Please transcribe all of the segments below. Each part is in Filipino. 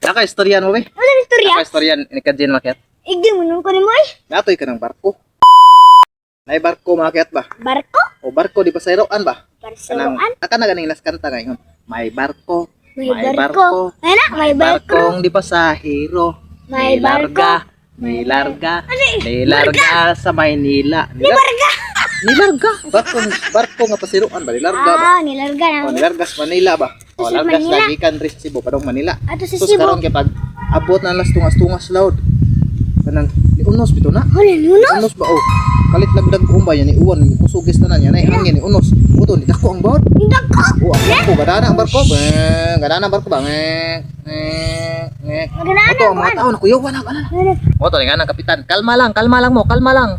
Naka istoryan mo be? Wala na istorya. Naka istoryan ni kadyen makyat. Igdi mo nung ko ni mo eh. Natoy ka ng barko. Nay barko makyat ba? Barko? O barko di pasayroan ba? Barsoan? Aka na ganing nas kanta ngayon. May barko. May barko. Ano? May barko. Barkong di pasahero. May barko. Nilarga. Ano eh? Nilarga sa Maynila. Nilarga. Nilarga. Barko nga pasiruan ba? Nilarga ba? Ah, nilarga na. O nilarga sa Manila ba? O Sa largas Manila. lagi kan rin sa Cebu padong Manila. Ato sa Sus Cebu. karon kay pag abot na las tungas-tungas loud. Kanang ni unos bito na. Wala nuno. Unos ba oh. Kalit lagdag umbay yan ni uwan kusugis na niya nay hangin ni unos. Uto ni dako ang bawd. Dako. O ang barko gadana ang barko. Gadana ang barko ba? Magana Oto ang mga tao nakuyawan na kana. Oto nga nang kapitan. Kalma lang mo, kalma lang.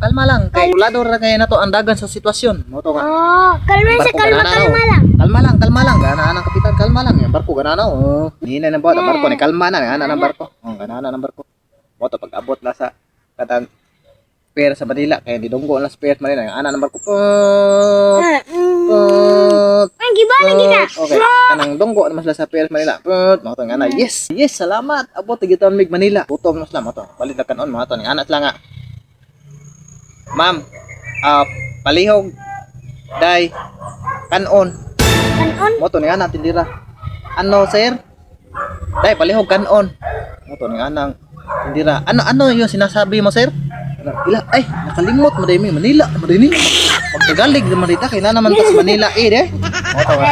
Kay kulador ra kay nato ang dagan sa sitwasyon. Moto nga. Oh, kalma siya, kalma lang. Kalma lang. Gana ang kapitan, kalma lang. Yung barko ganana oh. Hina na ba ang barko ni kalma na gana ang barko. Oh, ganana ang barko. Moto pag abot la sa katang pier sa Manila kay didunggo na sa pier sa Manila ana ng barko. Ang giba lagi ka. Okay, kanang dunggo naman sila sa pier sa Manila. Moto nga na. Yes, salamat. Abot giton mig Manila. Tutom na sila moto. Palit na kanon moto ni ana sila nga. Ma'am, palihog day kanon. Kanon? Moto ni ana tindira. Ano sir? Day palihog kanon. Moto ni ana tindira. Ano yung sinasabi mo sir? Ila ay nakalimot mo dai Manila, madini. Magtagalog naman dita kay na naman tas Manila de. Moto nga.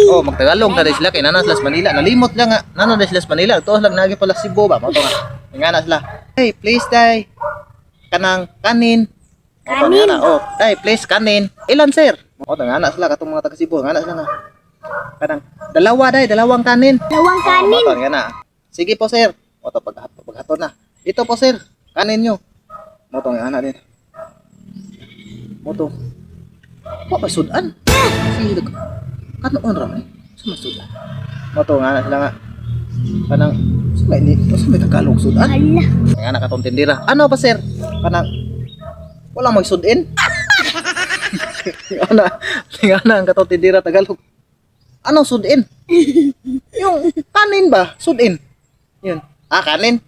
Oh, magtagalog na sila kay nana sila sa Manila. Nalimot lang nga. Nano na sila sa Manila. Tuos lang nagi pala Cebu ba. Moto nga. Ngana sila. Hey, please day. Kanang kanin. Kanin. Oh, day, please kanin. Ilan sir? Moto nga sila katong mga taga Cebu. Ngana sila nga. Kanang dalawa day, dalawang kanin. Dalawang kanin. Moto nga. Sige po sir. Moto paghaton na. Ito po sir. Kanin nyo. Moto nga din. Moto. Wa masudan. Sige dag. Kanoon ra man. Sa masudan. Moto nga sila nga. Kanang sa may Tagalog sudan. Hala. Nga na katong tindira. Ano pa sir? Kanang wala mo sudin. Nga na ang katong tindira Tagalog. Ano sudin? Yung kanin ba? Sudin. Yun. Kanin.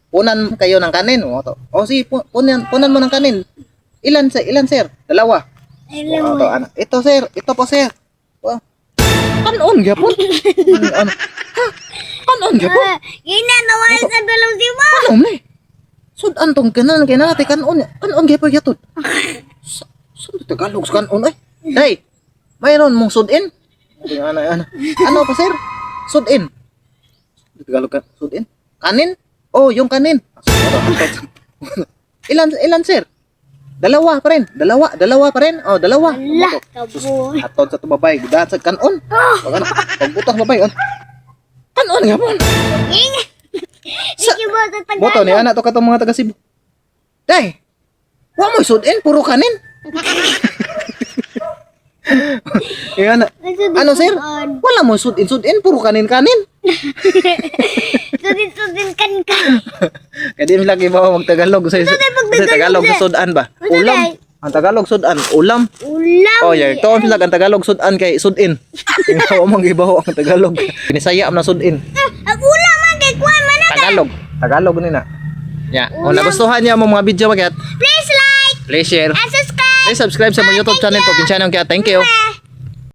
Punan kayo ng kanin. O si punan mo ng kanin. Ilan sir? Dalawa. Alam mo. Ito sir, ito po sir. Kanon gyapon. Ano? Kanon gyapon. Gina nawala sa dalawang sibo. Ano ni? Sudan tong kanan kay nate kanon. Kanon gyapon gyatod. Sa Tagalog sa kanon ay. Day. Mayroon mong sudin? Ano pa sir? Sudin. Tagalog ka sudin? Kanin? Oh, yung kanin. Ilan sir? Dalawa pa rin. Dalawa pa rin. Oh, dalawa. Hala, kaboy. Aton sa tubabay, gidahan sa kanon. Wag ano, pagbutas babay on. Kanon nga po. Sige mo sa Tagalog. Boto ni ana to katong mga taga Cebu. Day. Wa mo sudin puro kanin. Ano sir? Wala mo sudin puro kanin. Sudin kan ka. Kadi mi lagi ba magtagalog sa Tagalog sa sudan ba? Ulam. Ang Tagalog sudan, ulam. Ulam. Oh, yeah, ito ang ang Tagalog sudan kay sudin. Ikaw mo gibaho ang Tagalog. Binisaya am na sudin. Ang ulam man kay kuan man na. Tagalog ni na. Ya, kung nagustuhan niyo mo mga video magyat, Please like please share, and subscribe. please subscribe sa my YouTube channel Probinsyano Magyat. Thank you.